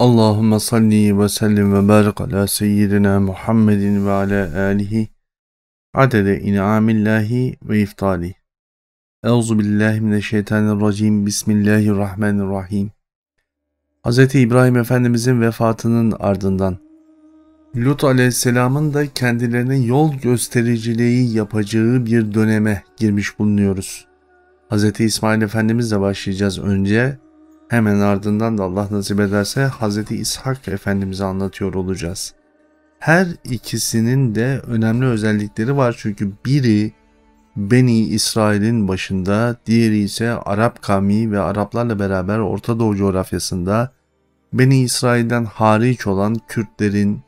Allahümme salli ve sellim ve barik ala seyyidina Muhammedin ve ala alihi adede in'amillahi ve iftali. Euzubillahimineşşeytanirracim. Bismillahirrahmanirrahim. Hz. İbrahim Efendimizin vefatının ardından Lut Aleyhisselam'ın da kendilerine yol göstericiliği yapacağı bir döneme girmiş bulunuyoruz. Hz. İsmail Efendimizle başlayacağız önce. Hemen ardından da Allah nasip ederse Hz. İshak Efendimiz'i anlatıyor olacağız. Her ikisinin de önemli özellikleri var çünkü biri Beni İsrail'in başında, diğeri ise Arap kavmi ve Araplarla beraber Orta Doğu coğrafyasında Beni İsrail'den hariç olan Kürtlerin,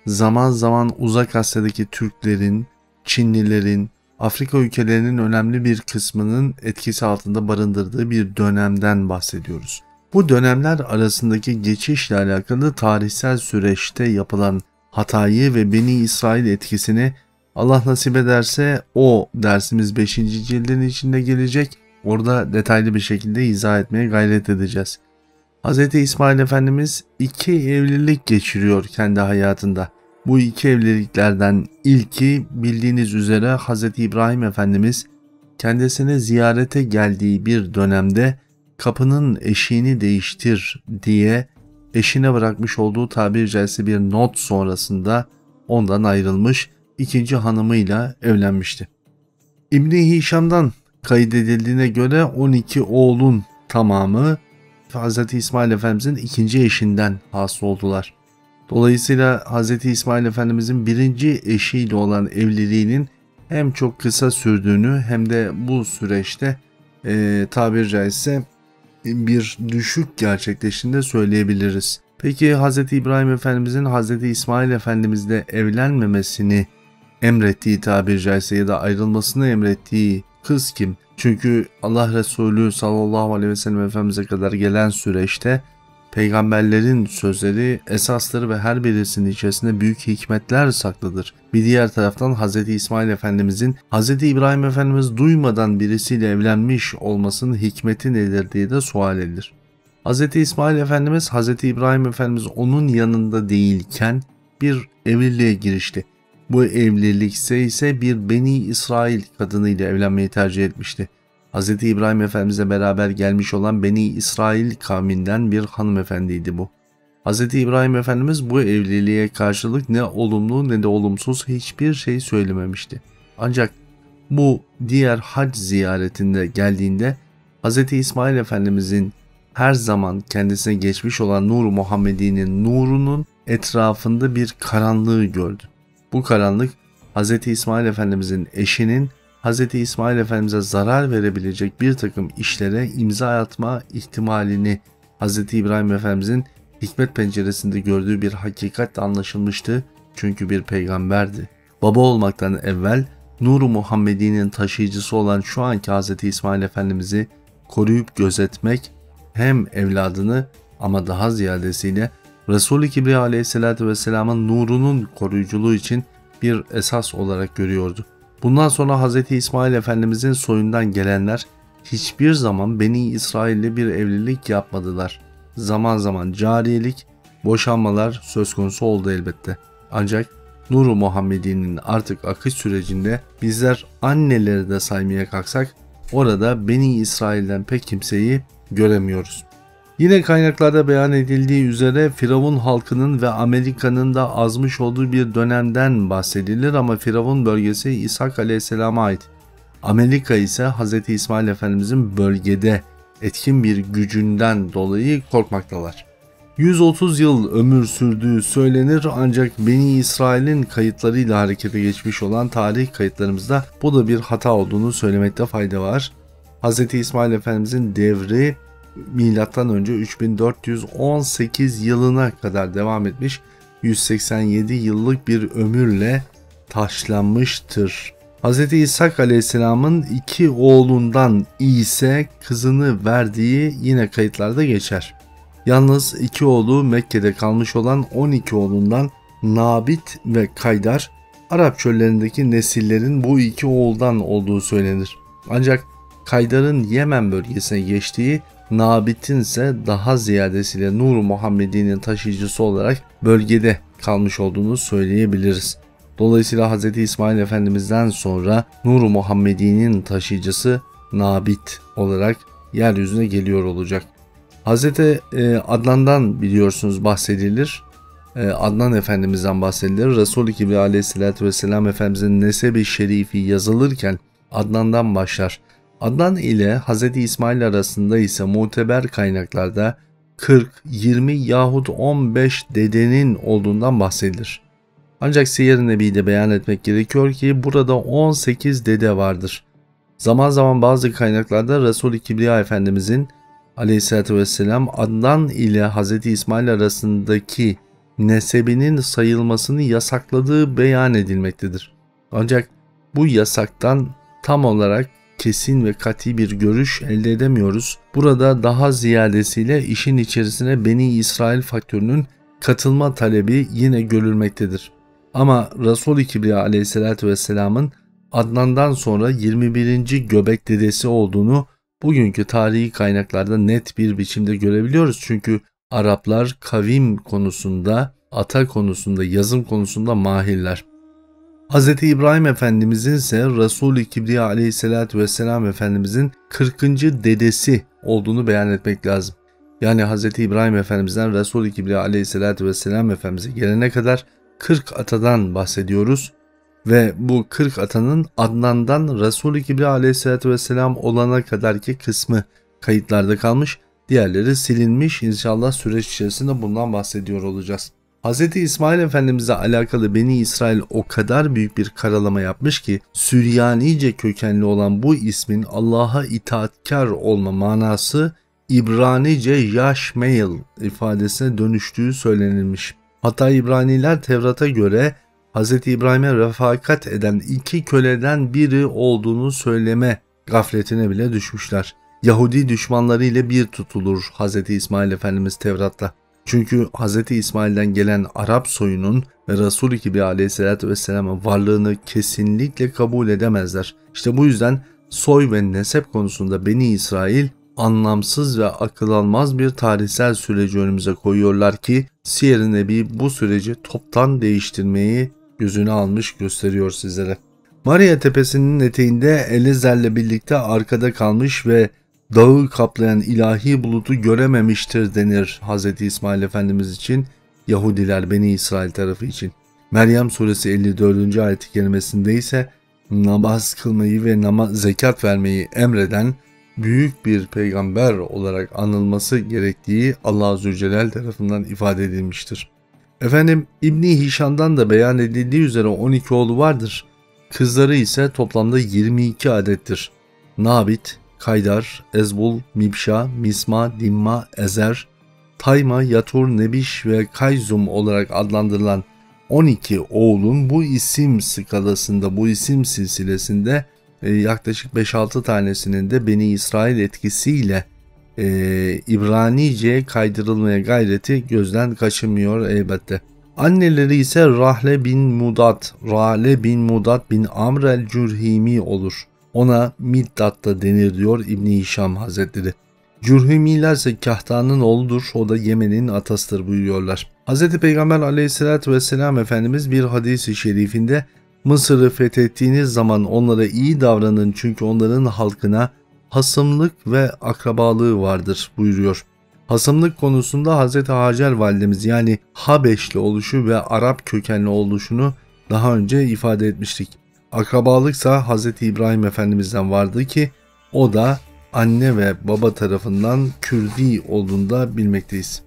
zaman zaman Uzak Asya'daki Türklerin, Çinlilerin, Afrika ülkelerinin önemli bir kısmının etkisi altında barındırdığı bir dönemden bahsediyoruz. Bu dönemler arasındaki geçişle alakalı tarihsel süreçte yapılan hatayı ve Beni İsrail etkisini Allah nasip ederse o dersimiz 5. cildin içinde gelecek. Orada detaylı bir şekilde izah etmeye gayret edeceğiz. Hz. İsmail Efendimiz 2 evlilik geçiriyor kendi hayatında. Bu 2 evliliklerden ilki bildiğiniz üzere Hz. İbrahim Efendimiz kendisine ziyarete geldiği bir dönemde kapının eşiğini değiştir diye eşine bırakmış olduğu tabiri caizse bir not sonrasında ondan ayrılmış, ikinci hanımıyla evlenmişti. İbn-i Hişam'dan kaydedildiğine göre 12 oğlun tamamı Hz. İsmail Efendimizin ikinci eşinden hasıl oldular. Dolayısıyla Hz. İsmail Efendimizin birinci eşiyle olan evliliğinin hem çok kısa sürdüğünü hem de bu süreçte tabiri caizse bir düşük gerçekleştiğini de söyleyebiliriz. Peki Hz. İbrahim Efendimizin Hz. İsmail Efendimizle evlenmemesini emrettiği tabiri caizse ya da ayrılmasını emrettiği kız kim? Çünkü Allah Resulü sallallahu aleyhi ve sellem Efendimiz'e kadar gelen süreçte peygamberlerin sözleri esasları ve her birisinin içerisinde büyük hikmetler saklıdır. Bir diğer taraftan Hz. İsmail Efendimizin Hz. İbrahim Efendimiz duymadan birisiyle evlenmiş olmasının hikmeti nedir diye de sual edilir. Hz. İsmail Efendimiz Hz. İbrahim Efendimiz onun yanında değilken bir evliliğe girişti. Bu evlilik ise bir Beni İsrail kadınıyla evlenmeyi tercih etmişti. Hz. İbrahim Efendimizle beraber gelmiş olan Beni İsrail kavminden bir hanımefendiydi bu. Hz. İbrahim Efendimiz bu evliliğe karşılık ne olumlu ne de olumsuz hiçbir şey söylememişti. Ancak bu diğer hac ziyaretinde geldiğinde Hz. İsmail Efendimizin her zaman kendisine geçmiş olan Nur-u Muhammedi'nin nurunun etrafında bir karanlığı gördü. Bu karanlık Hz. İsmail Efendimizin eşinin Hz. İsmail Efendimiz'e zarar verebilecek bir takım işlere imza atma ihtimalini Hz. İbrahim Efendimiz'in hikmet penceresinde gördüğü bir hakikatle anlaşılmıştı. Çünkü bir peygamberdi. Baba olmaktan evvel Nur-u Muhammedi'nin taşıyıcısı olan şu anki Hz. İsmail Efendimiz'i koruyup gözetmek hem evladını ama daha ziyadesiyle Resul-i Kibriya aleyhissalatü vesselamın nurunun koruyuculuğu için bir esas olarak görüyordu. Bundan sonra Hz. İsmail Efendimizin soyundan gelenler hiçbir zaman Beni İsrail'le bir evlilik yapmadılar. Zaman zaman cariyelik, boşanmalar söz konusu oldu elbette. Ancak Nur-u Muhammedi'nin artık akış sürecinde bizler anneleri de saymaya kalksak orada Beni İsrail'den pek kimseyi göremiyoruz. Yine kaynaklarda beyan edildiği üzere Firavun halkının ve Amerika'nın da azmış olduğu bir dönemden bahsedilir ama Firavun bölgesi İshak Aleyhisselam'a ait. Amerika ise Hz. İsmail Efendimizin bölgede etkin bir gücünden dolayı korkmaktalar. 130 yıl ömür sürdüğü söylenir ancak Beni İsrail'in kayıtlarıyla harekete geçmiş olan tarih kayıtlarımızda bu da bir hata olduğunu söylemekte fayda var. Hz. İsmail Efendimizin devri M.Ö. 3418 yılına kadar devam etmiş, 187 yıllık bir ömürle taşlanmıştır. Hz. İshak Aleyhisselam'ın 2 oğlundan İse kızını verdiği yine kayıtlarda geçer. Yalnız 2 oğlu Mekke'de kalmış olan 12 oğlundan Nabit ve Kaydar, Arap çöllerindeki nesillerin bu 2 oğuldan olduğu söylenir. Ancak Kaydar'ın Yemen bölgesine geçtiği Nabit'in ise daha ziyadesiyle Nur-u Muhammedi'nin taşıyıcısı olarak bölgede kalmış olduğunu söyleyebiliriz. Dolayısıyla Hz. İsmail Efendimiz'den sonra Nur-u Muhammedi'nin taşıyıcısı Nabit olarak yeryüzüne geliyor olacak. Hz. Adnan'dan biliyorsunuz bahsedilir. Adnan Efendimiz'den bahsedilir. Resul-i Kibriya Aleyhisselatü Vesselam Efendimiz'in nesebi şerifi yazılırken Adnan'dan başlar. Adnan ile Hz. İsmail arasında ise muteber kaynaklarda 40, 20 yahut 15 dedenin olduğundan bahsedilir. Ancak Siyer-i Nebi'de beyan etmek gerekiyor ki burada 18 dede vardır. Zaman zaman bazı kaynaklarda Resul-i Kibriya Efendimiz'in Aleyhisselatü Vesselam Adnan ile Hz. İsmail arasındaki nesebinin sayılmasını yasakladığı beyan edilmektedir. Ancak bu yasaktan tam olarak kesin ve kat'i bir görüş elde edemiyoruz. Burada daha ziyadesiyle işin içerisine Beni İsrail faktörünün katılma talebi yine görülmektedir. Ama Resul-i Kibriya Aleyhisselatü Vesselam'ın Adnan'dan sonra 21. göbek dedesi olduğunu bugünkü tarihi kaynaklarda net bir biçimde görebiliyoruz. Çünkü Araplar kavim konusunda, ata konusunda, yazım konusunda mahirler. Hz. İbrahim Efendimizin ise Resul-i Kibriya Aleyhisselatü Vesselam Efendimizin 40. dedesi olduğunu beyan etmek lazım. Yani Hz. İbrahim Efendimiz'den Resul-i Kibriya Aleyhisselatü Vesselam Efendimiz'e gelene kadar 40 atadan bahsediyoruz. Ve bu 40 atanın Adnan'dan Resul-i Kibriya Aleyhisselatü Vesselam olana kadarki kısmı kayıtlarda kalmış. Diğerleri silinmiş. İnşallah süreç içerisinde bundan bahsediyor olacağız. Hz. İsmail Efendimiz'e alakalı Beni İsrail o kadar büyük bir karalama yapmış ki Süryanice kökenli olan bu ismin Allah'a itaatkar olma manası İbranice Yashmeil ifadesine dönüştüğü söylenilmiş. Hatta İbraniler Tevrat'a göre Hz. İbrahim'e refakat eden 2 köleden biri olduğunu söyleme gafletine bile düşmüşler. Yahudi düşmanları ile bir tutulur Hz. İsmail Efendimiz Tevrat'ta. Çünkü Hz. İsmail'den gelen Arap soyunun ve Resul-i Kibriya Aleyhisselatü Vesselam'ın varlığını kesinlikle kabul edemezler. İşte bu yüzden soy ve nesep konusunda Beni İsrail anlamsız ve akıl almaz bir tarihsel süreci önümüze koyuyorlar ki Siyer-i Nebi bu süreci toptan değiştirmeyi gözüne almış gösteriyor sizlere. Maria Tepesi'nin eteğinde Elezer'le birlikte arkada kalmış ve dağı kaplayan ilahi bulutu görememiştir denir Hz. İsmail Efendimiz için, Yahudiler Beni İsrail tarafı için. Meryem suresi 54. ayet-i kerimesinde ise namaz kılmayı ve zekat vermeyi emreden büyük bir peygamber olarak anılması gerektiği Allah Azze ve Celle tarafından ifade edilmiştir. Efendim İbni Hişam'dan da beyan edildiği üzere 12 oğlu vardır. Kızları ise toplamda 22 adettir. Nabit, Kaydar, Ezbul, Mibşa, Misma, Dimma, Ezer, Tayma, Yatur, Nebiş ve Kayzum olarak adlandırılan 12 oğlun bu isim skalasında, bu isim silsilesinde yaklaşık 5-6 tanesinin de Beni İsrail etkisiyle İbranice'ye kaydırılmaya gayreti gözden kaçınmıyor elbette. Anneleri ise Rahle bin Mudat bin Amr el-Cürhimi olur. Ona Middat da denir diyor İbn-i Hişam Hazretleri. Cürhimiler ise Kahta'nın oğludur. O da Yemen'in atasıdır buyuruyorlar. Hz. Peygamber Aleyhisselatü Vesselam Efendimiz bir hadis-i şerifinde Mısır'ı fethettiğiniz zaman onlara iyi davranın çünkü onların halkına hasımlık ve akrabalığı vardır buyuruyor. Hasımlık konusunda Hz. Hacer validemiz yani Habeşli oluşu ve Arap kökenli oluşunu daha önce ifade etmiştik. Akrabalıksa Hz. İbrahim Efendimiz'den vardı ki o da anne ve baba tarafından Kürdi olduğunu da bilmekteyiz.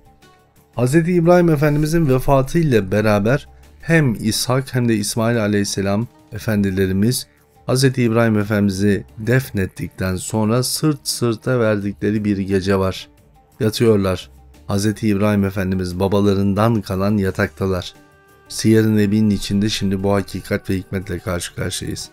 Hz. İbrahim Efendimiz'in vefatı ile beraber hem İshak hem de İsmail Aleyhisselam efendilerimiz Hz. İbrahim Efendimiz'i defnettikten sonra sırt sırta verdikleri bir gece var. Yatıyorlar. Hz. İbrahim Efendimiz babalarından kalan yataktalar. Siyer-i Nebi'nin içinde şimdi bu hakikat ve hikmetle karşı karşıyayız.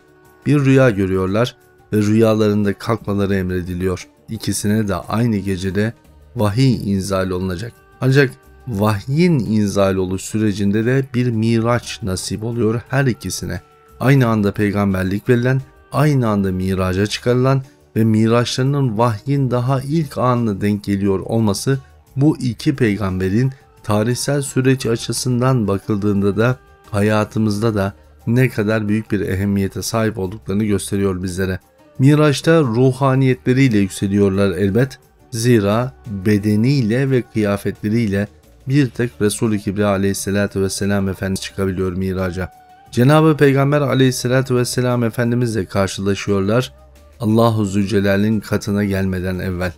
Bir rüya görüyorlar ve rüyalarında kalkmaları emrediliyor. İkisine de aynı gecede vahiy inzal olunacak. Ancak vahyin inzal oluş sürecinde de bir miraç nasip oluyor her ikisine. Aynı anda peygamberlik verilen, aynı anda miraca çıkarılan ve miraçlarının vahyin daha ilk anına denk geliyor olması bu iki peygamberin tarihsel süreç açısından bakıldığında da hayatımızda da ne kadar büyük bir ehemmiyete sahip olduklarını gösteriyor bizlere. Miraç'ta ruhaniyetleriyle yükseliyorlar elbet. Zira bedeniyle ve kıyafetleriyle bir tek Resul-i Kibriya aleyhissalatü vesselam Efendimiz çıkabiliyor miraca. Cenab-ı Peygamber aleyhissalatü vesselam Efendimizle karşılaşıyorlar Allah-u Zülcelal'in katına gelmeden evvel.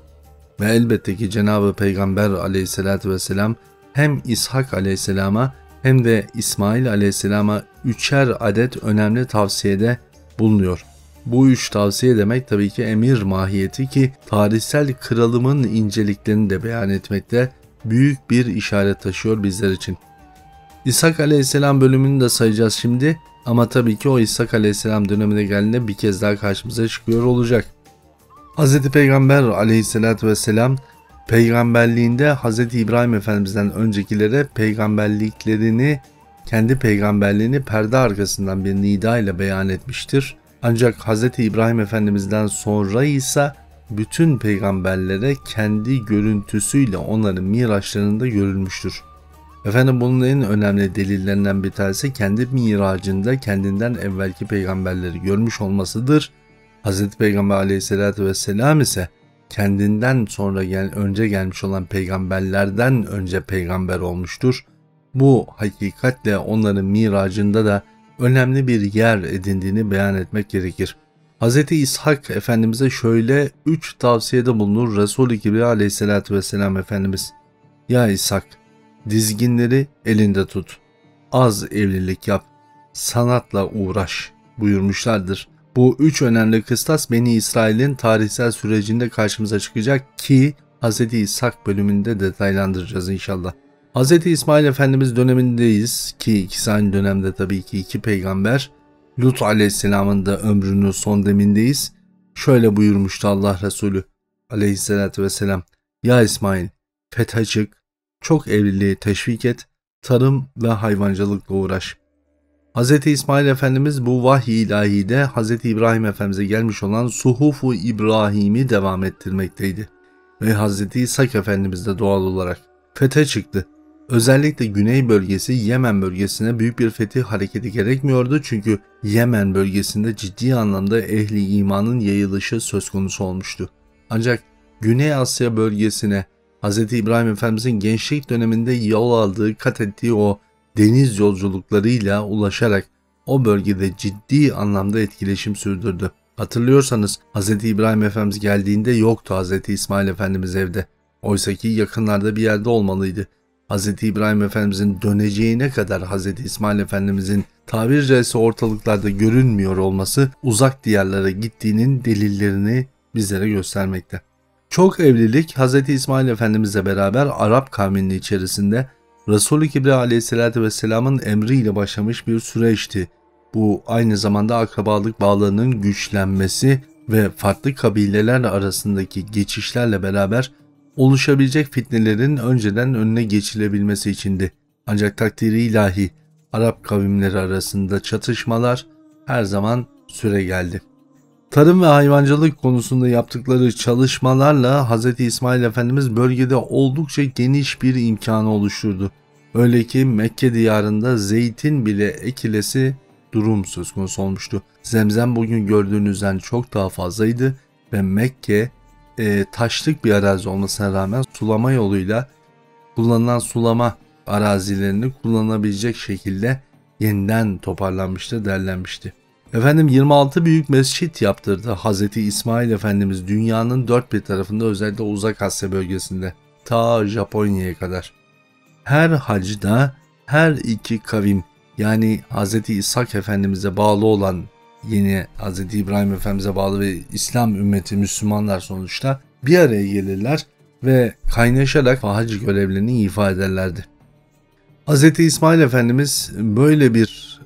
Ve elbette ki Cenab-ı Peygamber aleyhissalatü vesselam hem İshak aleyhisselama hem de İsmail aleyhisselama 3'er adet önemli tavsiyede bulunuyor. Bu 3 tavsiye demek tabii ki emir mahiyeti ki tarihsel kralımın inceliklerini de beyan etmekte büyük bir işaret taşıyor bizler için. İshak aleyhisselam bölümünü de sayacağız şimdi ama tabii ki o İshak aleyhisselam dönemine geldiğinde bir kez daha karşımıza çıkıyor olacak. Hz. Peygamber aleyhissalatü vesselam peygamberliğinde Hz. İbrahim Efendimiz'den öncekilere kendi peygamberliğini perde arkasından bir nida ile beyan etmiştir. Ancak Hz. İbrahim Efendimiz'den sonra ise bütün peygamberlere kendi görüntüsüyle onların miraçlarında görülmüştür. Efendim bunun en önemli delillerinden bir tanesi kendi miracında kendinden evvelki peygamberleri görmüş olmasıdır. Hz. Peygamber aleyhissalatü vesselam ise kendinden sonra önce gelmiş olan peygamberlerden önce peygamber olmuştur. Bu hakikatle onların miracında da önemli bir yer edindiğini beyan etmek gerekir. Hz. İshak Efendimiz'e şöyle 3 tavsiyede bulunur Resul-i Kibriya aleyhissalatü vesselam Efendimiz. Ya İshak, dizginleri elinde tut, az evlilik yap, sanatla uğraş buyurmuşlardır. Bu 3 önemli kıstas Beni İsrail'in tarihsel sürecinde karşımıza çıkacak ki Hz. İshak bölümünde detaylandıracağız inşallah. Hz. İsmail Efendimiz dönemindeyiz ki ikisi aynı dönemde tabii ki iki peygamber. Lut Aleyhisselam'ın da ömrünün son demindeyiz. Şöyle buyurmuştu Allah Resulü Aleyhisselatü Vesselam. Ya İsmail, fetha çık, çok evliliği teşvik et, tarım ve hayvancılıkla uğraş. Hz. İsmail Efendimiz bu vahiy ilahide Hz. İbrahim Efendimiz'e gelmiş olan Suhuf-u İbrahim'i devam ettirmekteydi. Ve Hz. İshak Efendimiz de doğal olarak fethe çıktı. Özellikle güney bölgesi Yemen bölgesine büyük bir fetih hareketi gerekmiyordu çünkü Yemen bölgesinde ciddi anlamda ehli imanın yayılışı söz konusu olmuştu. Ancak Güney Asya bölgesine Hz. İbrahim Efendimizin gençlik döneminde yol aldığı, kat ettiği o deniz yolculuklarıyla ulaşarak o bölgede ciddi anlamda etkileşim sürdürdü. Hatırlıyorsanız Hz. İbrahim Efendimiz geldiğinde yoktu Hz. İsmail Efendimiz evde. Oysaki yakınlarda bir yerde olmalıydı. Hz. İbrahim Efendimizin döneceğine kadar Hz. İsmail Efendimizin tabiri caizse ortalıklarda görünmüyor olması uzak diyarlara gittiğinin delillerini bizlere göstermekte. Çok evlilik Hz. İsmail Efendimizle beraber Arap kavminin içerisinde Resul-i Kibriya aleyhissalatü vesselamın emriyle başlamış bir süreçti. Bu aynı zamanda akrabalık bağlarının güçlenmesi ve farklı kabileler arasındaki geçişlerle beraber oluşabilecek fitnelerin önceden önüne geçilebilmesi içindi. Ancak takdiri ilahi Arap kavimleri arasında çatışmalar her zaman süre geldi. Tarım ve hayvancılık konusunda yaptıkları çalışmalarla Hz. İsmail Efendimiz bölgede oldukça geniş bir imkanı oluşturdu. Öyle ki Mekke diyarında zeytin bile ekilesi durum söz konusu olmuştu. Zemzem bugün gördüğünüzden çok daha fazlaydı ve Mekke taşlık bir arazi olmasına rağmen sulama yoluyla kullanılan sulama arazilerini kullanabilecek şekilde yeniden toparlanmıştı, derlenmişti. Efendim 26 büyük mescit yaptırdı Hz. İsmail Efendimiz dünyanın dört bir tarafında, özellikle Uzak Asya bölgesinde ta Japonya'ya kadar. Her hacda her iki kavim yani Hz. İshak Efendimiz'e bağlı olan yine Hz. İbrahim Efendimiz'e bağlı ve İslam ümmeti Müslümanlar sonuçta bir araya gelirler ve kaynaşarak hac görevlerini ifa ederlerdi. Hz. İsmail Efendimiz böyle bir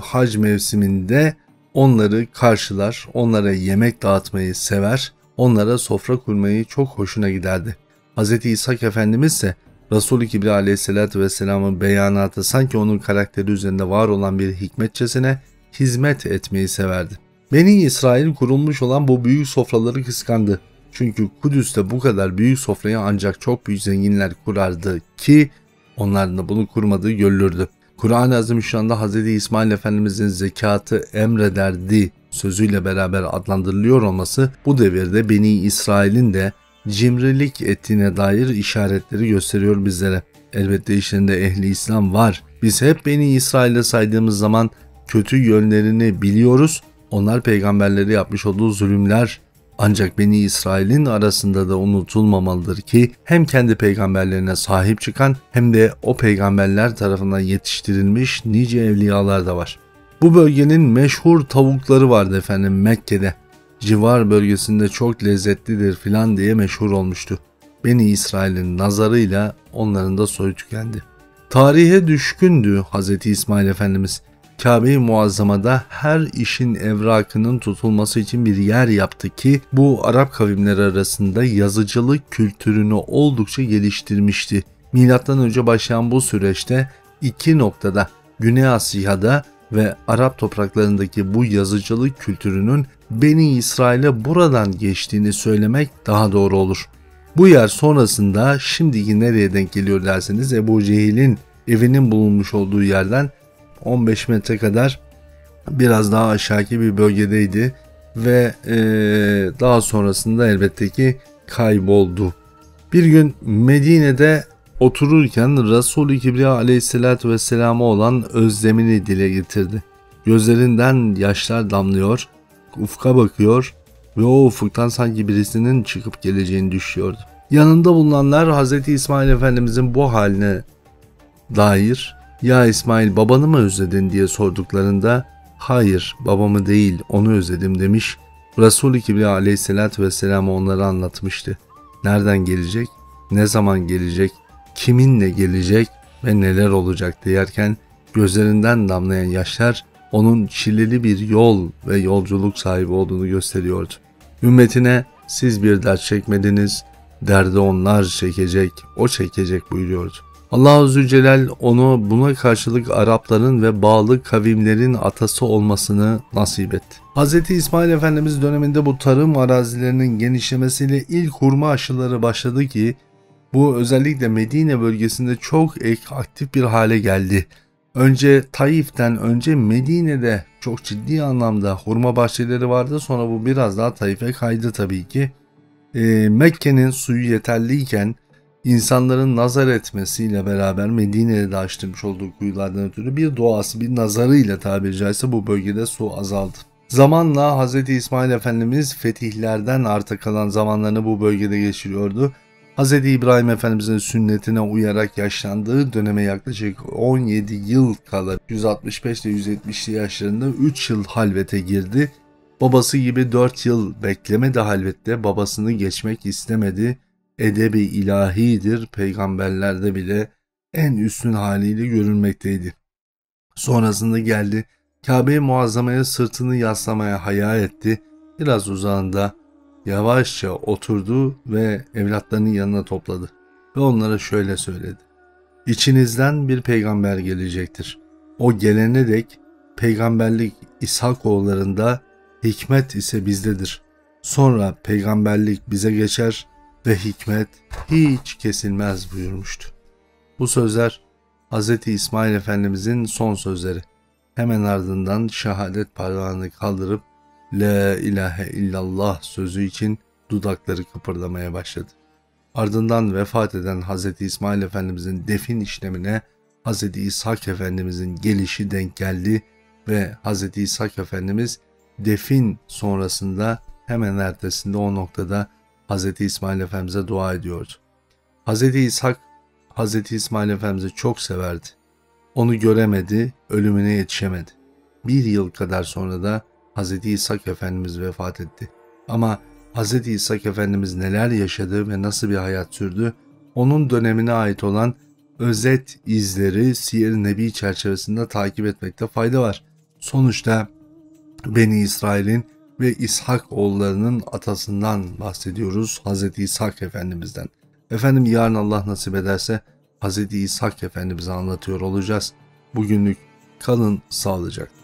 hac mevsiminde onları karşılar, onlara yemek dağıtmayı sever, onlara sofra kurmayı çok hoşuna giderdi. Hz. İshak Efendimiz ise Resul-i Kibriya aleyhissalatü vesselamın beyanatı sanki onun karakteri üzerinde var olan bir hikmetçesine hizmet etmeyi severdi. Beni İsrail kurulmuş olan bu büyük sofraları kıskandı. Çünkü Kudüs'te bu kadar büyük sofrayı ancak çok büyük zenginler kurardı ki onların da bunu kurmadığı görülürdü. Kur'an-ı Azimüşşan'da Hz. İsmail Efendimizin zekatı emrederdi sözüyle beraber adlandırılıyor olması bu devirde Beni İsrail'in de cimrilik ettiğine dair işaretleri gösteriyor bizlere. Elbette işlerinde ehli İslam var. Biz hep Beni İsrail'e saydığımız zaman kötü yönlerini biliyoruz. Onlar peygamberleri yapmış olduğu zulümler ancak Beni İsrail'in arasında da unutulmamalıdır ki hem kendi peygamberlerine sahip çıkan hem de o peygamberler tarafından yetiştirilmiş nice evliyalar da var. Bu bölgenin meşhur tavukları vardı efendim Mekke'de. Civar bölgesinde çok lezzetlidir filan diye meşhur olmuştu. Beni İsrail'in nazarıyla onların da soyu tükendi. Tarihe düşkündü Hz. İsmail Efendimiz. Kabe-i Muazzama'da her işin evrakının tutulması için bir yer yaptı ki bu Arap kavimleri arasında yazıcılık kültürünü oldukça geliştirmişti. Milattan önce başlayan bu süreçte iki noktada Güney Asya'da ve Arap topraklarındaki bu yazıcılık kültürünün Beni İsrail'e buradan geçtiğini söylemek daha doğru olur. Bu yer sonrasında şimdiki nereye denk geliyor derseniz Ebu Cehil'in evinin bulunmuş olduğu yerden 15 metre kadar biraz daha aşağıki bir bölgedeydi ve daha sonrasında elbette ki kayboldu. Bir gün Medine'de otururken Resul-i Kibriya aleyhissalatü vesselam'a olan özlemini dile getirdi. Gözlerinden yaşlar damlıyor, ufka bakıyor ve o ufuktan sanki birisinin çıkıp geleceğini düşünüyordu. Yanında bulunanlar Hz. İsmail Efendimizin bu haline dair "Ya İsmail, babanı mı özledin?" diye sorduklarında "Hayır, babamı değil, onu özledim" demiş. Resul-i Kibriya aleyhissalatü vesselam onları anlatmıştı. Nereden gelecek, ne zaman gelecek, kiminle gelecek ve neler olacak derken gözlerinden damlayan yaşlar onun çileli bir yol ve yolculuk sahibi olduğunu gösteriyordu. Ümmetine "Siz bir dert çekmediniz, derdi onlar çekecek, o çekecek" buyuruyordu. Allah-u Zülcelal onu buna karşılık Arapların ve bağlı kavimlerin atası olmasını nasip etti. Hz. İsmail Efendimiz döneminde bu tarım arazilerinin genişlemesiyle ilk hurma aşıları başladı ki bu özellikle Medine bölgesinde çok aktif bir hale geldi. Önce Taif'ten önce Medine'de çok ciddi anlamda hurma bahçeleri vardı. Sonra bu biraz daha Taif'e kaydı tabii ki. Mekke'nin suyu yeterliyken insanların nazar etmesiyle beraber Medine'de de açtırmış olduğu kuyulardan ötürü bir doğası, bir nazarıyla tabiri caizse bu bölgede su azaldı. Zamanla Hz. İsmail Efendimiz fetihlerden arta kalan zamanlarını bu bölgede geçiriyordu. Hz. İbrahim Efendimizin sünnetine uyarak yaşlandığı döneme yaklaşık 17 yıl kala 165 ile 170'li yaşlarında 3 yıl halvete girdi. Babası gibi 4 yıl beklemedi halvette, babasını geçmek istemedi. Edebi ilahidir, peygamberlerde bile en üstün haliyle görülmekteydi. Sonrasında geldi, Kabe-i Muazzama'ya sırtını yaslamaya haya etti. Biraz uzağında yavaşça oturdu ve evlatlarının yanına topladı ve onlara şöyle söyledi: "İçinizden bir peygamber gelecektir. O gelene dek peygamberlik İshak oğullarında, hikmet ise bizdedir. Sonra peygamberlik bize geçer ve hikmet hiç kesilmez" buyurmuştu. Bu sözler Hz. İsmail Efendimizin son sözleri. Hemen ardından şehadet parmağını kaldırıp "La ilahe illallah" sözü için dudakları kıpırdamaya başladı. Ardından vefat eden Hz. İsmail Efendimizin defin işlemine Hz. İshak Efendimizin gelişi denk geldi ve Hz. İshak Efendimiz defin sonrasında hemen ertesinde o noktada Hz. İsmail Efendimiz'e dua ediyordu. Hz. İshak Hz. İsmail Efendimiz'i çok severdi. Onu göremedi, ölümüne yetişemedi. Bir yıl kadar sonra da Hz. İshak Efendimiz vefat etti. Ama Hz. İshak Efendimiz neler yaşadı ve nasıl bir hayat sürdü, onun dönemine ait olan özet izleri Siyer-i Nebi çerçevesinde takip etmekte fayda var. Sonuçta Beni İsrail'in ve İshak oğullarının atasından bahsediyoruz, Hz. İshak Efendimiz'den. Efendim yarın Allah nasip ederse Hz. İshak Efendimiz'i anlatıyor olacağız. Bugünlük kalın sağlıcakla.